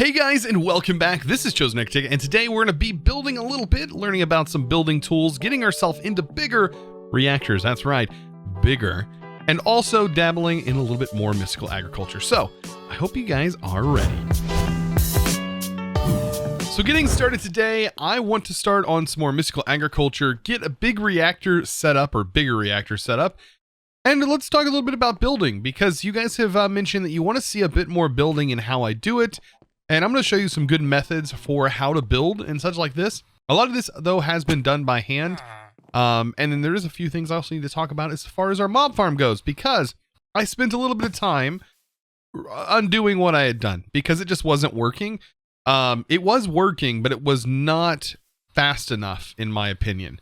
Hey guys, and welcome back. This is Chosen Architect, and today we're going to be building a little bit, learning about some building tools, getting ourselves into bigger reactors. That's right, bigger, and also dabbling in a little bit more mystical agriculture. So I hope you guys are ready. So getting started today, I want to start on some more mystical agriculture, get a big reactor set up, or bigger reactor set up. And let's talk a little bit about building, because you guys have mentioned that you want to see a bit more building in how I do it. And I'm going to show you some good methods for how to build and such like this. A lot of this, though, has been done by hand. And then there is a few things I also need to talk about as far as our mob farm goes, because I spent a little bit of time undoing what I had done because it just wasn't working. It was working, but it was not fast enough, in my opinion.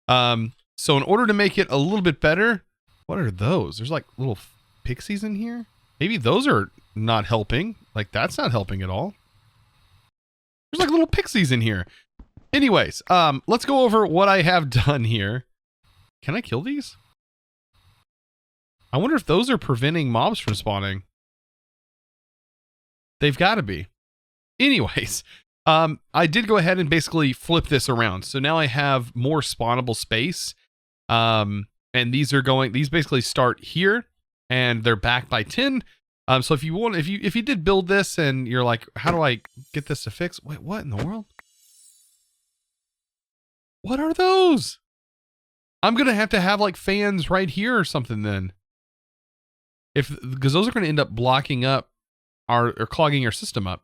So in order to make it a little bit better, what are those? There's like little pixies in here. Maybe those are not helping. Like, that's not helping at all. There's like little pixies in here. Anyways, let's go over what I have done here. Can I kill these? I wonder if those are preventing mobs from spawning. They've got to be. Anyways, I did go ahead and basically flip this around. So now I have more spawnable space. And these basically start here and they're backed by 10. So if you did build this and you're like, how do I get this to fix? Wait, what in the world? What are those? I'm going to have like fans right here or something then. Because those are going to end up blocking up or clogging your system up.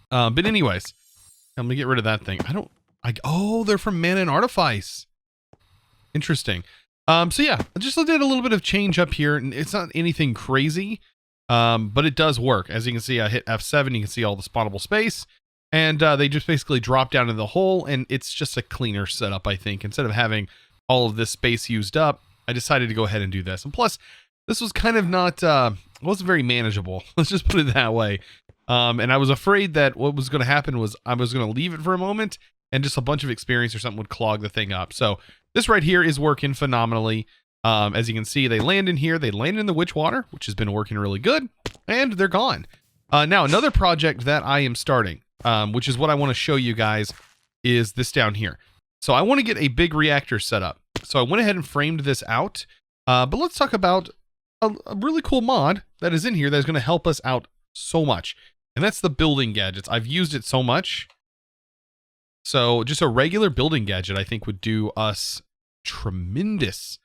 But anyways, I'm going to get rid of that thing. Oh, they're from Mana and Artifice. Interesting. So yeah, I just did a little bit of change up here, and it's not anything crazy, but it does work. As you can see, I hit F7, you can see all the spawnable space, and they just basically drop down into the hole, and it's just a cleaner setup, I think. Instead of having all of this space used up, I decided to go ahead and do this. And plus, this was kind of not, wasn't very manageable. Let's just put it that way. And I was afraid that what was going to happen was I was going to leave it for a moment, and just a bunch of experience or something would clog the thing up. So this right here is working phenomenally. As you can see, they land in here. They land in the witch water, which has been working really good, and they're gone. Now, another project that I am starting, which is what I want to show you guys, is this down here. So I want to get a big reactor set up. So I went ahead and framed this out. But let's talk about a really cool mod that is in here that is going to help us out so much. And that's the building gadgets. I've used it so much. So just a regular building gadget, I think, would do us tremendously.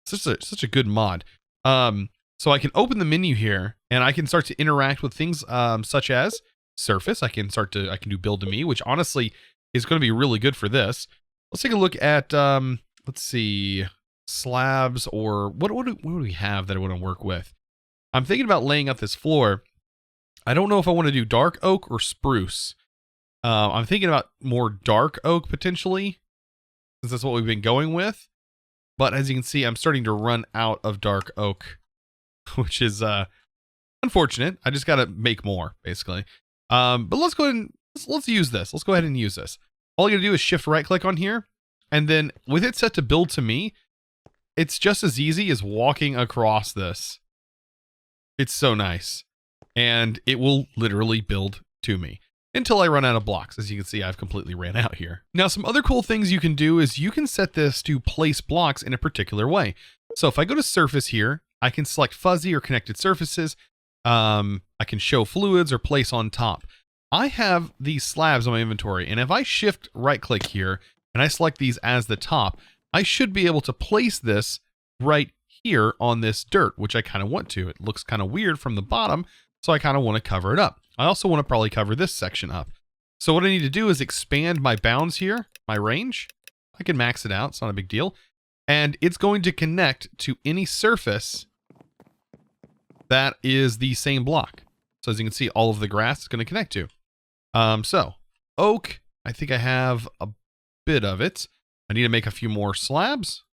Such a good mod. So I can open the menu here, and I can start to interact with things such as surface. I can do build to me, which honestly is going to be really good for this. Let's take a look at let's see, slabs, or what do we have that I want to work with? I'm thinking about laying out this floor. I don't know if I want to do dark oak or spruce. I'm thinking about more dark oak potentially, since that's what we've been going with. But as you can see, I'm starting to run out of dark oak, which is unfortunate. I just got to make more, basically. But let's go ahead and let's use this. Let's go ahead and use this. All you gotta do is shift right click on here, and then with it set to build to me, it's just as easy as walking across this. It's so nice, and it will literally build to me until I run out of blocks. As you can see, I've completely ran out here. Now, some other cool things you can do is you can set this to place blocks in a particular way. So if I go to surface here, I can select fuzzy or connected surfaces. I can show fluids or place on top. I have these slabs on my inventory, and if I shift right click here and I select these as the top, I should be able to place this right here on this dirt, which I kind of want to. It looks kind of weird from the bottom, so I kind of want to cover it up. I also want to probably cover this section up. So what I need to do is expand my bounds here, my range. I can max it out, it's not a big deal. And it's going to connect to any surface that is the same block. So as you can see, all of the grass is going to connect to. So oak, I think I have a bit of it. I need to make a few more slabs.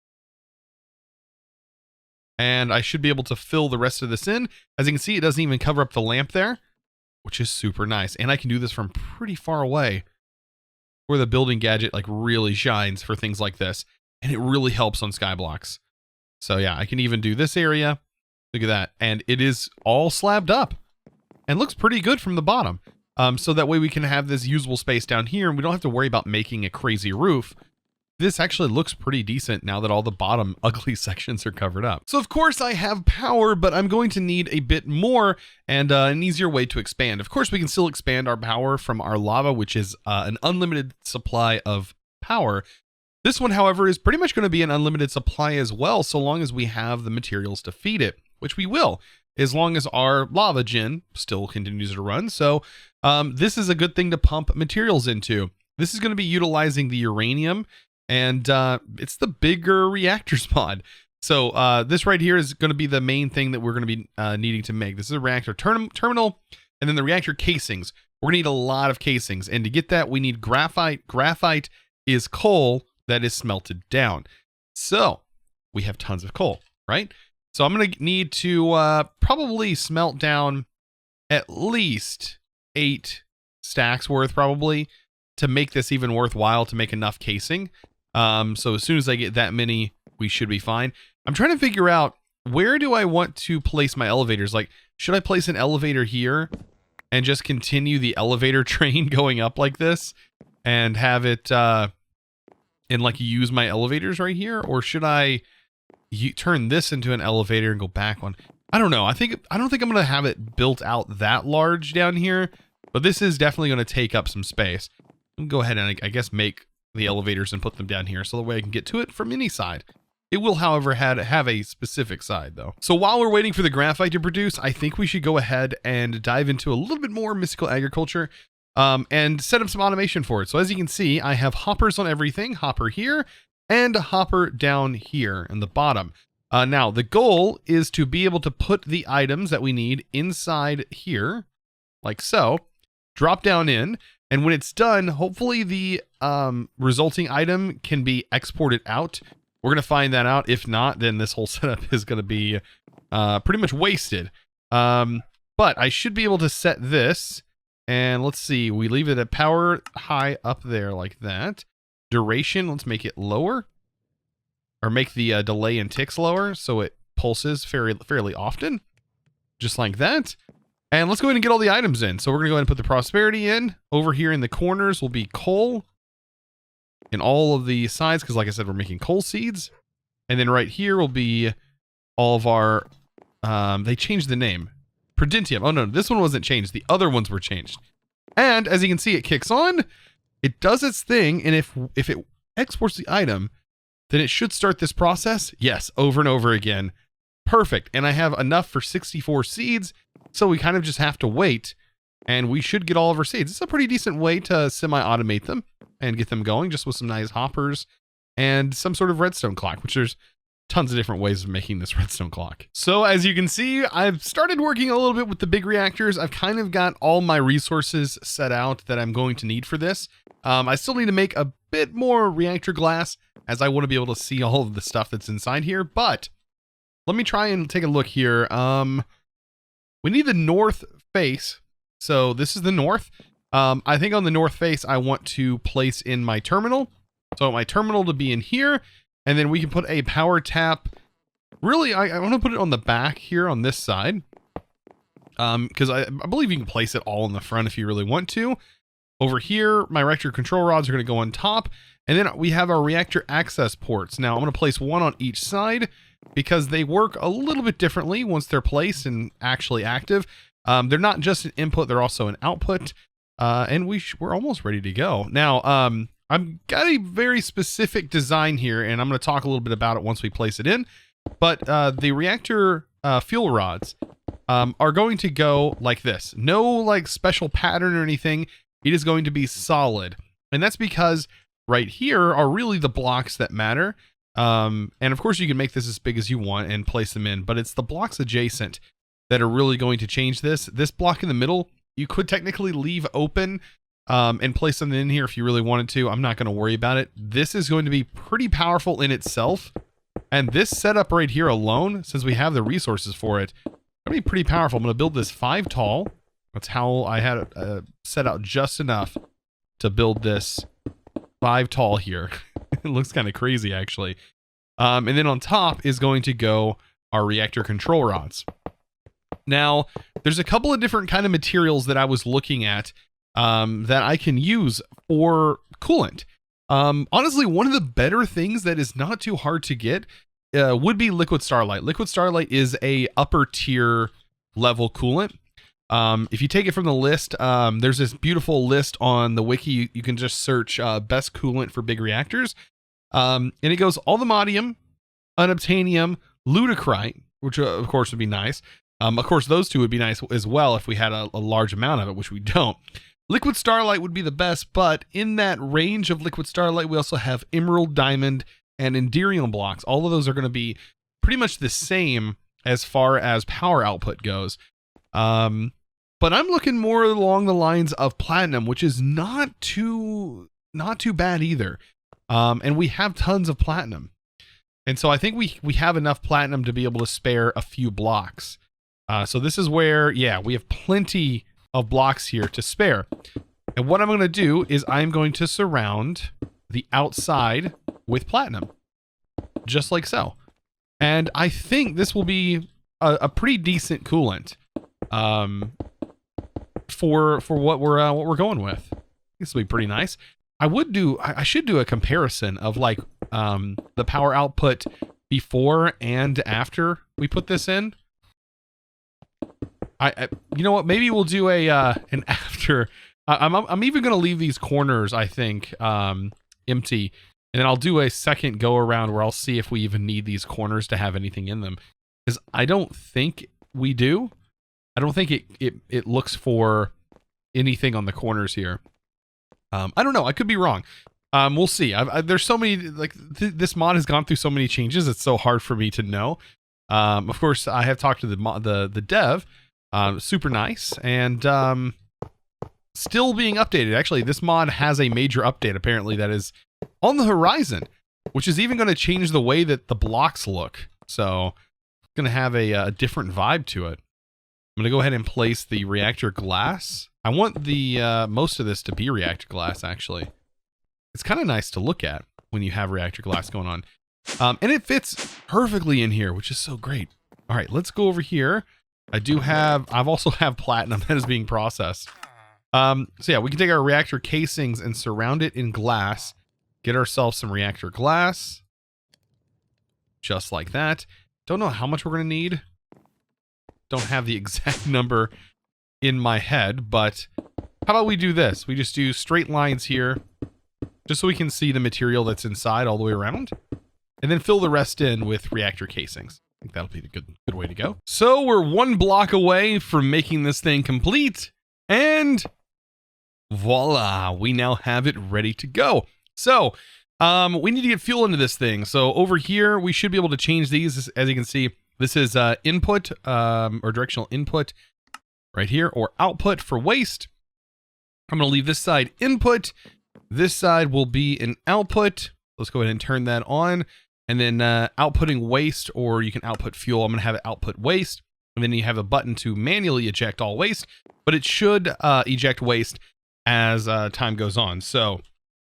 And I should be able to fill the rest of this in. As you can see, it doesn't even cover up the lamp there, which is super nice. And I can do this from pretty far away, where the building gadget like really shines for things like this. And it really helps on skyblocks. So yeah, I can even do this area. Look at that. And it is all slabbed up. and looks pretty good from the bottom. So that way we can have this usable space down here and we don't have to worry about making a crazy roof. This actually looks pretty decent now that all the bottom ugly sections are covered up. So of course I have power, but I'm going to need a bit more and an easier way to expand. Of course we can still expand our power from our lava, which is an unlimited supply of power. This one, however, is pretty much going to be an unlimited supply as well, so long as we have the materials to feed it, which we will, as long as our lava gen still continues to run. So this is a good thing to pump materials into. This is going to be utilizing the uranium, and it's the bigger reactors mod. So this right here is going to be the main thing that we're going to be needing to make. This is a reactor terminal, and then the reactor casings. We're going to need a lot of casings, and to get that, we need graphite. Graphite is coal that is smelted down. So we have tons of coal, right? So I'm going to need to probably smelt down at least 8 stacks worth, probably, to make this even worthwhile, to make enough casing. So as soon as I get that many, we should be fine. I'm trying to figure out, where do I want to place my elevators? Like, should I place an elevator here and just continue the elevator train going up like this and have it and like use my elevators right here? Or should I turn this into an elevator and go back one? I don't know. I don't think I'm going to have it built out that large down here, but this is definitely going to take up some space. I'm going to go ahead and I guess make the elevators and put them down here so the way I can get to it from any side. It will, however, have a specific side though. So while we're waiting for the graphite to produce, I think we should go ahead and dive into a little bit more mystical agriculture and set up some automation for it. So as you can see, I have hoppers on everything, hopper here and a hopper down here in the bottom. Now the goal is to be able to put the items that we need inside here, like so, drop down in, and when it's done, hopefully the resulting item can be exported out. We're going to find that out. If not, then this whole setup is going to be pretty much wasted. But I should be able to set this, and let's see, we leave it at power high up there like that. Duration, let's make it lower, or make the delay and ticks lower so it pulses fairly often, just like that. And let's go ahead and get all the items in. So we're going to go ahead and put the prosperity in. Over here in the corners will be coal in all of the sides, because like I said, we're making coal seeds. And then right here will be all of our, they changed the name. Prudentium. Oh no, this one wasn't changed. The other ones were changed. And as you can see, it kicks on. It does its thing, and if it exports the item, then it should start this process. Yes, over and over again. Perfect. And I have enough for 64 seeds, so we kind of just have to wait, and we should get all of our seeds. It's a pretty decent way to semi-automate them and get them going, just with some nice hoppers and some sort of redstone clock, which there's tons of different ways of making this redstone clock. So as you can see, I've started working a little bit with the big reactors. I've kind of got all my resources set out that I'm going to need for this. I still need to make a bit more reactor glass, as I want to be able to see all of the stuff that's inside here, but let me try and take a look here. We need the north face. So this is the north. I think on the north face, I want to place in my terminal. So I want my terminal to be in here, and then we can put a power tap. Really, I want to put it on the back here on this side. Because I believe you can place it all in the front if you really want to. Over here, my reactor control rods are going to go on top. And then we have our reactor access ports. Now I'm going to place one on each side because they work a little bit differently once they're placed and actually active. They're not just an input, they're also an output. And we're almost ready to go. Now, I've got a very specific design here, and I'm going to talk a little bit about it once we place it in. But the reactor fuel rods are going to go like this. No like special pattern or anything. It is going to be solid. And that's because right here are really the blocks that matter. And of course you can make this as big as you want and place them in, but it's the blocks adjacent that are really going to change this. This block in the middle, you could technically leave open and place something in here if you really wanted to. I'm not going to worry about it. This is going to be pretty powerful in itself. And this setup right here alone, since we have the resources for it, it's going to be pretty powerful. I'm going to build this 5 tall. That's how I had it set out just enough to build this 5 tall here. It looks kind of crazy, actually. And then on top is going to go our reactor control rods. Now, there's a couple of different kind of materials that I was looking at that I can use for coolant. Honestly, one of the better things that is not too hard to get would be liquid starlight. Liquid starlight is a upper tier level coolant. If you take it from the list, there's this beautiful list on the wiki. You can just search best coolant for big reactors. And it goes aluminium, unobtainium, lutecrite, which of course would be nice. Of course, those two would be nice as well if we had a large amount of it, which we don't. Liquid starlight would be the best, but in that range of liquid starlight, we also have emerald, diamond, and enderium blocks. All of those are going to be pretty much the same as far as power output goes. But I'm looking more along the lines of platinum, which is not too bad either. And we have tons of platinum. And so I think we have enough platinum to be able to spare a few blocks. So this is where, yeah, we have plenty of blocks here to spare. And what I'm going to do is I'm going to surround the outside with platinum, just like so. And I think this will be a pretty decent coolant for what we're going with. This will be pretty nice. I should do a comparison of like the power output before and after we put this in. You know what? Maybe we'll do an after. I'm even gonna leave these corners, I think, empty, and then I'll do a second go around where I'll see if we even need these corners to have anything in them, because I don't think we do. I don't think it looks for anything on the corners here. I don't know. I could be wrong. We'll see. There's so many, like this mod has gone through so many changes. It's so hard for me to know. Of course, I have talked to the dev. Super nice, and still being updated. Actually, this mod has a major update apparently that is on the horizon, which is even going to change the way that the blocks look. So it's going to have a different vibe to it. I'm going to go ahead and place the reactor glass. I want the most of this to be reactor glass, actually. It's kind of nice to look at when you have reactor glass going on. And it fits perfectly in here, which is so great. All right, let's go over here. I've also have platinum that is being processed. So yeah, we can take our reactor casings and surround it in glass. Get ourselves some reactor glass. Just like that. Don't know how much we're going to need. Don't have the exact number in my head, but how about we do this? We just do straight lines here, just so we can see the material that's inside all the way around, and then fill the rest in with reactor casings. I think that'll be the good way to go. So we're one block away from making this thing complete, and voila, we now have it ready to go. So we need to get fuel into this thing. So over here, we should be able to change these. As you can see, this is input or directional input right here, or output for waste. I'm going to leave this side input. This side will be an output. Let's go ahead and turn that on. And then outputting waste, or you can output fuel. I'm going to have it output waste. And then you have a button to manually eject all waste, but it should eject waste as time goes on. So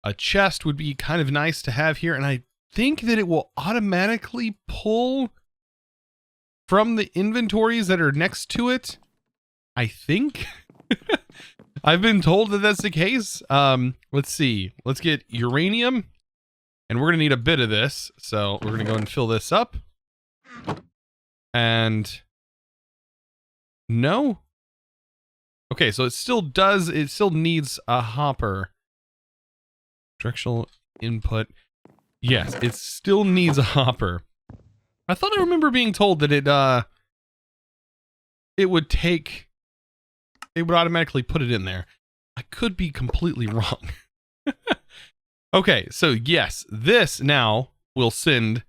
a chest would be kind of nice to have here. And I think that it will automatically pull from the inventories that are next to it. I think. I've been told that that's the case. Let's see. Let's get uranium. And we're going to need a bit of this. So we're going to go and fill this up. And no. Okay, so it still needs a hopper. Directional input. Yes, it still needs a hopper. I thought I remember being told that it would automatically put it in there. I could be completely wrong. Okay, so yes, this now will send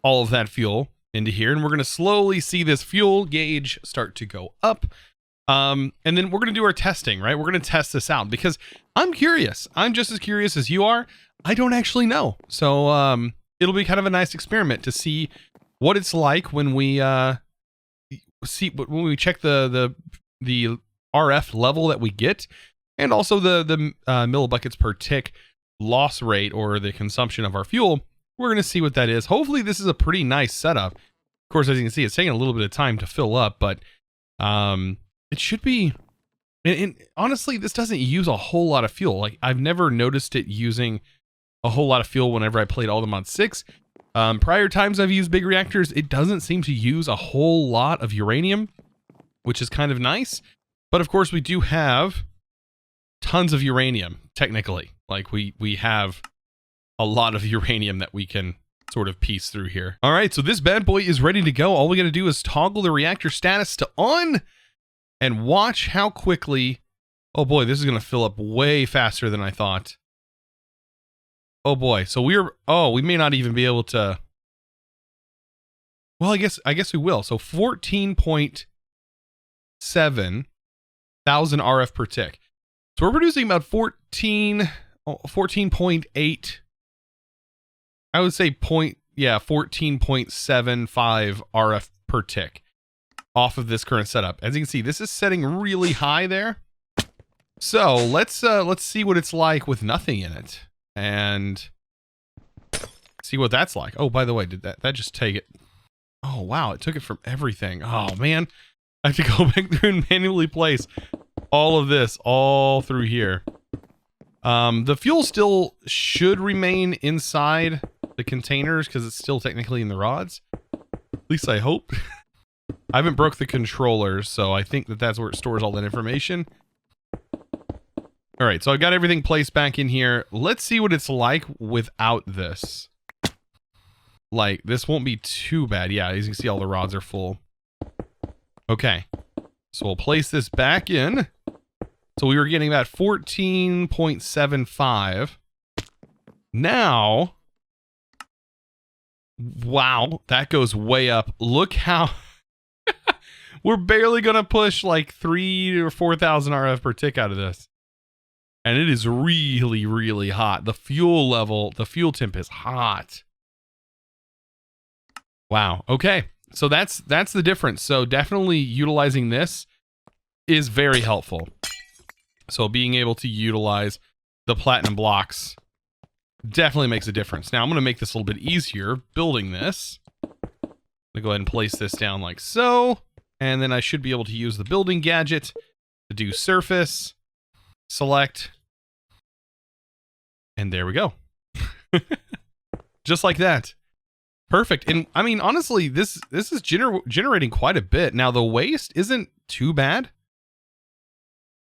all of that fuel into here, and we're going to slowly see this fuel gauge start to go up. And then we're going to do our testing, right? We're going to test this out because I'm curious. I'm just as curious as you are. I don't actually know. So it'll be kind of a nice experiment to see what it's like when we check the RF level that we get, and also the millibuckets per tick loss rate, or the consumption of our fuel. We're going to see what that is. Hopefully this is a pretty nice setup. Of course, as you can see, it's taking a little bit of time to fill up, but It should be, and honestly, this doesn't use a whole lot of fuel. Like, I've never noticed it using a whole lot of fuel whenever I played all the mod 6. Prior times I've used big reactors, it doesn't seem to use a whole lot of uranium, which is kind of nice. But of course, we do have tons of uranium, technically. Like, we have a lot of uranium that we can sort of piece through here. All right, so this bad boy is ready to go. All we got to do is toggle the reactor status to on and watch how quickly... Oh boy, this is going to fill up way faster than I thought. Oh boy, so we may not even be able to... Well, I guess we will. So 14.7 thousand RF per tick. So we're producing about 14.8. I would say 14.75 RF per tick off of this current setup. As you can see, this is setting really high there. So let's see what it's like with nothing in it and see what that's like. Oh, by the way, did that just take it? Oh wow, it took it from everything. Oh man, I have to go back through and manually place all of this all through here. The fuel still should remain inside the containers because it's still technically in the rods. At least I hope. I haven't broke the controllers, so I think that that's where it stores all that information. All right, so I've got everything placed back in here. Let's see what it's like without this. Like, this won't be too bad. Yeah, as you can see, all the rods are full. Okay, so we'll place this back in. So we were getting about 14.75. Now, wow, that goes way up. Look how we're barely gonna push like 3,000 or 4,000 RF per tick out of this, and it is really, really hot. The fuel level, the fuel temp is hot. Wow. Okay, so that's the difference. So definitely utilizing this is very helpful. So being able to utilize the platinum blocks definitely makes a difference. Now I'm going to make this a little bit easier building this. I'm going to go ahead and place this down like so. And then I should be able to use the building gadget to do surface, select, and there we go. Just like that. Perfect. And I mean, honestly, this is generating quite a bit. Now the waste isn't too bad.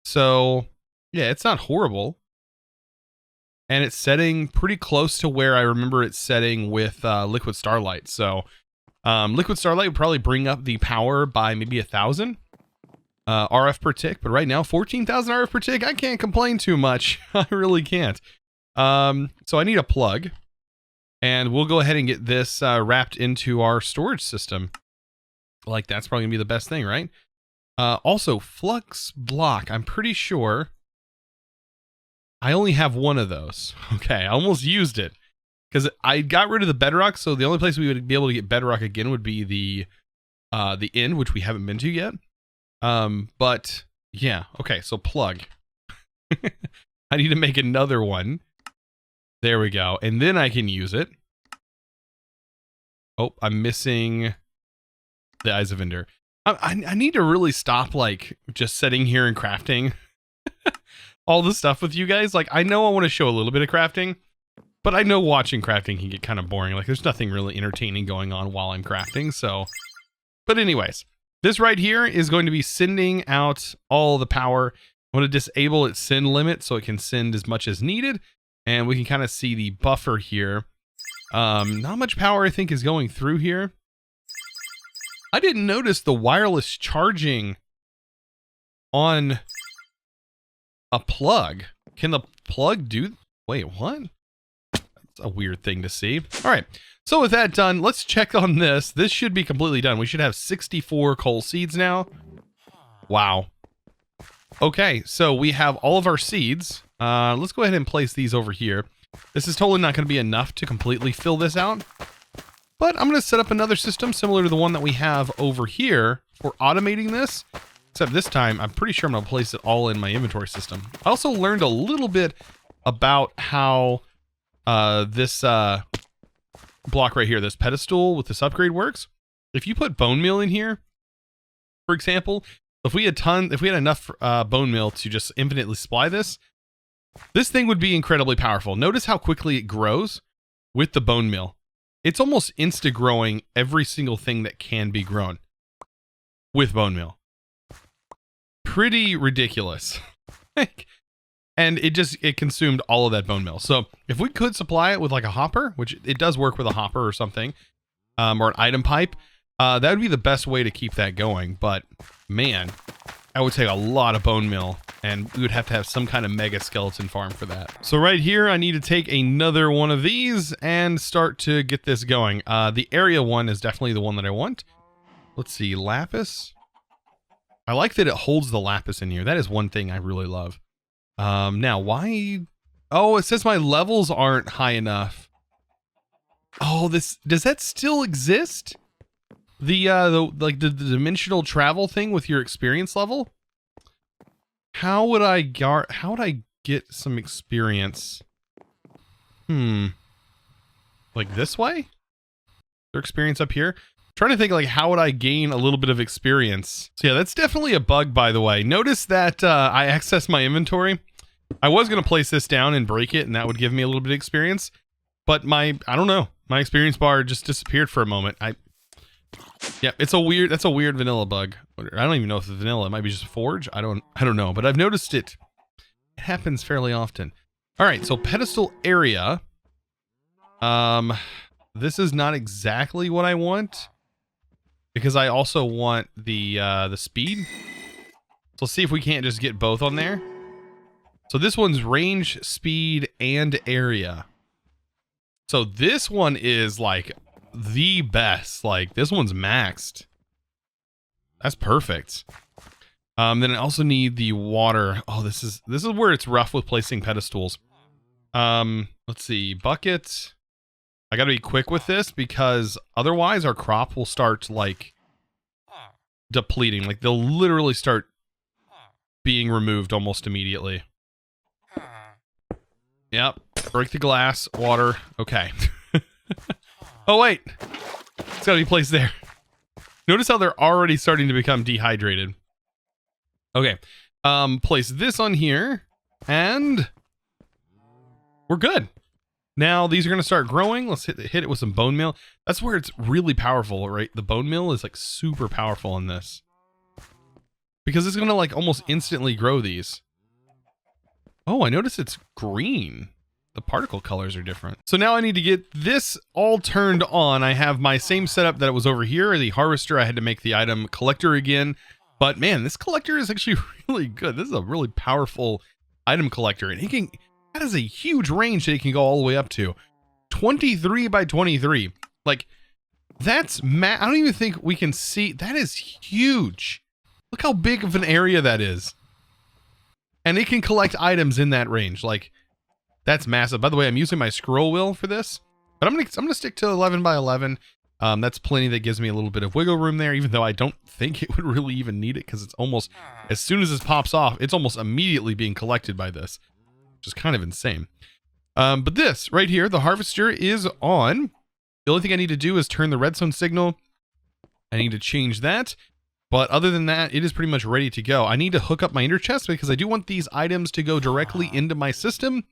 So yeah, it's not horrible. And it's setting pretty close to where I remember it setting with Liquid Starlight. So Liquid Starlight would probably bring up the power by maybe 1,000 RF per tick. But right now, 14,000 RF per tick, I can't complain too much. I really can't. So I need a plug. And we'll go ahead and get this wrapped into our storage system. Like, that's probably going to be the best thing, right? Also, flux block. I'm pretty sure I only have one of those. Okay, I almost used it. Because I got rid of the bedrock, so the only place we would be able to get bedrock again would be the inn, which we haven't been to yet. But, yeah. Okay, so plug. I need to make another one. There we go. And then I can use it. Oh, I'm missing the Eyes of Ender. I need to really stop, like, just sitting here and crafting all the stuff with you guys. Like, I know I want to show a little bit of crafting, but I know watching crafting can get kind of boring. Like, there's nothing really entertaining going on while I'm crafting, so... But anyways, this right here is going to be sending out all the power. I'm going to disable its send limit so it can send as much as needed. And we can kind of see the buffer here. Not much power, I think, is going through here. I didn't notice the wireless charging on a plug. Can the plug do... Wait, what? That's a weird thing to see. All right. So with that done, let's check on this. This should be completely done. We should have 64 coal seeds now. Wow. Okay, so we have all of our seeds. Let's go ahead and place these over here. This is totally not going to be enough to completely fill this out. But I'm going to set up another system similar to the one that we have over here for automating this. Except this time, I'm pretty sure I'm going to place it all in my inventory system. I also learned a little bit about how this block right here, this pedestal with this upgrade works. If you put bone meal in here, for example, if we had enough bone meal to just infinitely supply this thing would be incredibly powerful. Notice how quickly it grows with the bone meal. It's almost insta growing every single thing that can be grown with bone meal. Pretty ridiculous. And it consumed all of that bone meal. So if we could supply it with like a hopper, which it does work with a hopper or something, or an item pipe, that would be the best way to keep that going. But man, that would take a lot of bone meal, and we would have to have some kind of mega skeleton farm for that. So right here, I need to take another one of these and start to get this going. The area one is definitely the one that I want. Let's see, lapis. I like that it holds the lapis in here. That is one thing I really love. Now why? Oh, it says my levels aren't high enough. Oh, does that still exist? The dimensional travel thing with your experience level? How would I get some experience? Like this way? Their experience up here? Trying to think like how would I gain a little bit of experience? So yeah, that's definitely a bug, by the way. Notice that I accessed my inventory. I was going to place this down and break it, and that would give me a little bit of experience. But I don't know. My experience bar just disappeared for a moment. Yeah, that's a weird vanilla bug. I don't even know if it's vanilla. It might be just Forge. I don't know, but I've noticed it. It happens fairly often. All right, so pedestal area. This is not exactly what I want, because I also want the speed. So let's see if we can't just get both on there. So this one's range, speed, and area. So this one is like the best. Like this one's maxed. That's perfect. Then I also need the water. Oh, this is where it's rough with placing pedestals. Let's see, bucket. I gotta be quick with this because otherwise our crop will start like depleting. Like they'll literally start being removed almost immediately. Yep. Break the glass, water. Okay. Oh, wait. It's gotta be placed there. Notice how they're already starting to become dehydrated. Okay. Place this on here, and we're good. Now these are gonna start growing. Let's hit it with some bone meal. That's where it's really powerful, right? The bone meal is like super powerful in this, because it's gonna like almost instantly grow these. Oh, I notice it's green. The particle colors are different. So now I need to get this all turned on. I have my same setup that it was over here. The harvester, I had to make the item collector again. But man, this collector is actually really good. This is a really powerful item collector. And that is a huge range that it can go all the way up to. 23 by 23. Like, that's I don't even think we can see. That is huge. Look how big of an area that is. And it can collect items in that range. Like, that's massive. By the way, I'm using my scroll wheel for this, but I'm gonna stick to 11 by 11. That's plenty. That gives me a little bit of wiggle room there, even though I don't think it would really even need it, because it's almost, as soon as this pops off, it's almost immediately being collected by this, which is kind of insane. But this right here, the harvester is on. The only thing I need to do is turn the redstone signal. I need to change that. But other than that, it is pretty much ready to go. I need to hook up my ender chest because I do want these items to go directly into my system.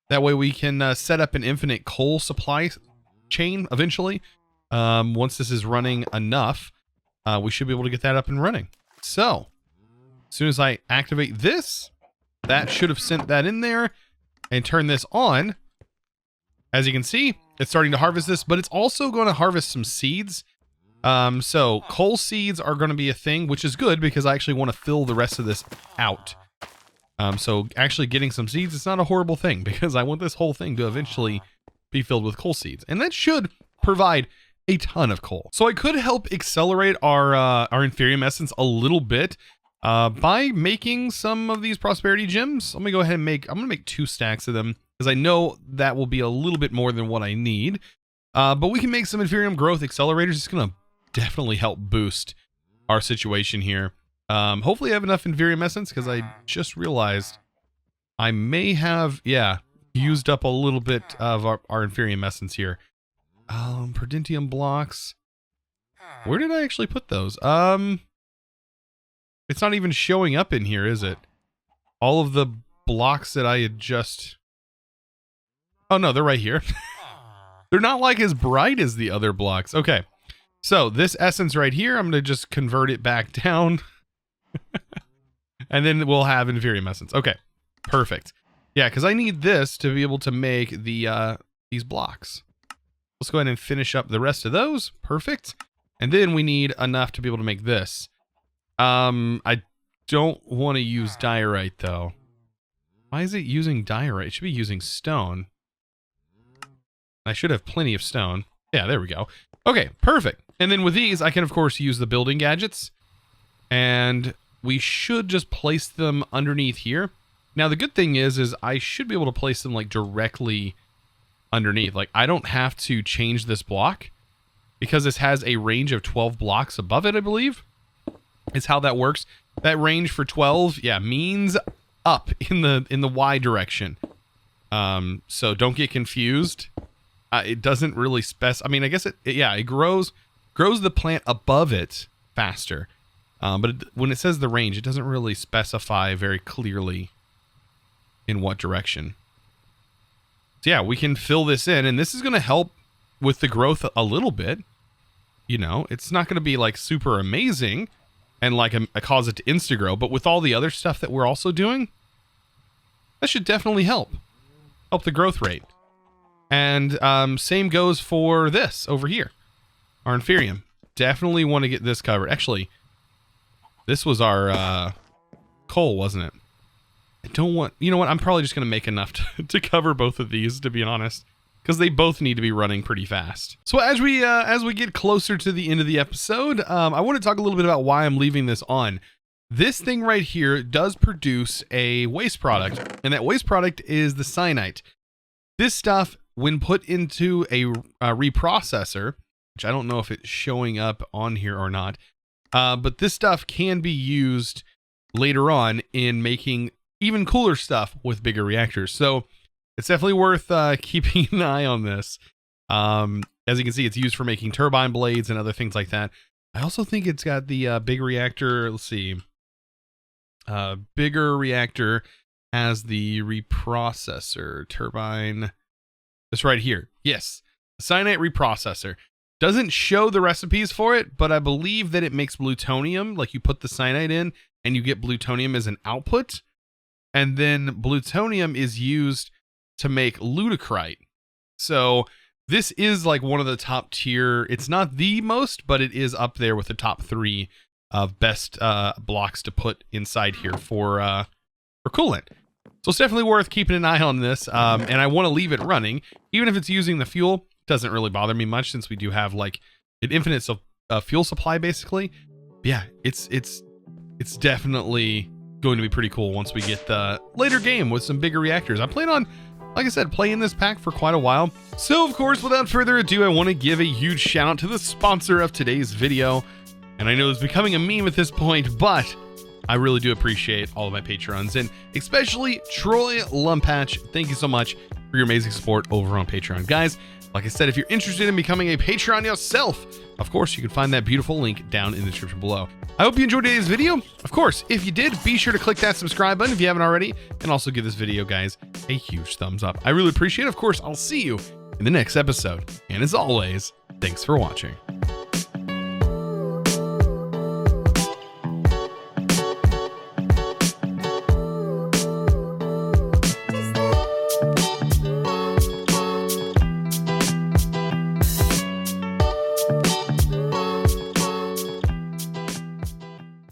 That way we can set up an infinite coal supply chain eventually. Once this is running enough, we should be able to get that up and running. So, as soon as I activate this, that should have sent that in there and turn this on. As you can see, it's starting to harvest this, but it's also going to harvest some seeds. So coal seeds are going to be a thing, which is good because I actually want to fill the rest of this out. So actually getting some seeds, it's not a horrible thing because I want this whole thing to eventually be filled with coal seeds, and that should provide a ton of coal. So I could help accelerate our Inferium Essence a little bit, by making some of these prosperity gems. Let me go ahead and I'm going to make 2 stacks of them because I know that will be a little bit more than what I need. But we can make some Inferium growth accelerators. It's going to definitely help boost our situation here. Hopefully I have enough Inferium Essence because I just realized I may have, used up a little bit of our Inferium Essence here. Perdentium blocks. Where did I actually put those? It's not even showing up in here, is it? All of the blocks that I had just... Oh, no, they're right here. They're not like as bright as the other blocks. Okay. So this essence right here, I'm going to just convert it back down. And then we'll have inferium essence. Okay. Perfect. Yeah, because I need this to be able to make the these blocks. Let's go ahead and finish up the rest of those. Perfect. And then we need enough to be able to make this. I don't want to use diorite, though. Why is it using diorite? It should be using stone. I should have plenty of stone. Yeah, there we go. Okay, perfect. And then with these, I can, of course, use the building gadgets. And we should just place them underneath here. Now, the good thing is I should be able to place them, like, directly underneath. Like, I don't have to change this block because this has a range of 12 blocks above it, I believe, is how that works. That range for 12, yeah, means up in the Y direction. So don't get confused. It doesn't really I mean, I guess it grows the plant above it faster. But when it says the range, it doesn't really specify very clearly in what direction. So yeah, we can fill this in, and this is going to help with the growth a little bit. You know, it's not going to be like super amazing and like cause it to insta-grow, but with all the other stuff that we're also doing, that should definitely help the growth rate. And same goes for this over here, our inferium. Definitely want to get this covered. Actually, this was our coal, wasn't it? I don't want... You know what? I'm probably just going to make enough to cover both of these, to be honest, because they both need to be running pretty fast. So as we get closer to the end of the episode, I want to talk a little bit about why I'm leaving this on. This thing right here does produce a waste product, and that waste product is the cyanite. This stuff, when put into a reprocessor, which I don't know if it's showing up on here or not, but this stuff can be used later on in making even cooler stuff with bigger reactors. So it's definitely worth keeping an eye on this. As you can see, it's used for making turbine blades and other things like that. I also think it's got the big reactor. Let's see. Bigger reactor as the reprocessor turbine. This right here. Yes. The cyanite reprocessor. Doesn't show the recipes for it, but I believe that it makes plutonium. Like, you put the cyanite in and you get plutonium as an output. And then plutonium is used to make lutecrite. So this is like one of the top tier. It's not the most, but it is up there with the top 3 of best blocks to put inside here for coolant. So it's definitely worth keeping an eye on this. And I want to leave it running, even if it's using the fuel. Doesn't really bother me much since we do have like an infinite fuel supply basically. But yeah, it's definitely going to be pretty cool once we get the later game with some bigger reactors. I plan on, like I said, playing this pack for quite a while. So of course, without further ado, I want to give a huge shout out to the sponsor of today's video. And I know it's becoming a meme at this point, but I really do appreciate all of my patrons, and especially Troy Lumpatch. Thank you so much for your amazing support over on Patreon. Guys, like I said, if you're interested in becoming a Patreon yourself, of course, you can find that beautiful link down in the description below. I hope you enjoyed today's video. Of course, if you did, be sure to click that subscribe button if you haven't already, and also give this video, guys, a huge thumbs up. I really appreciate it. Of course, I'll see you in the next episode. And as always, thanks for watching.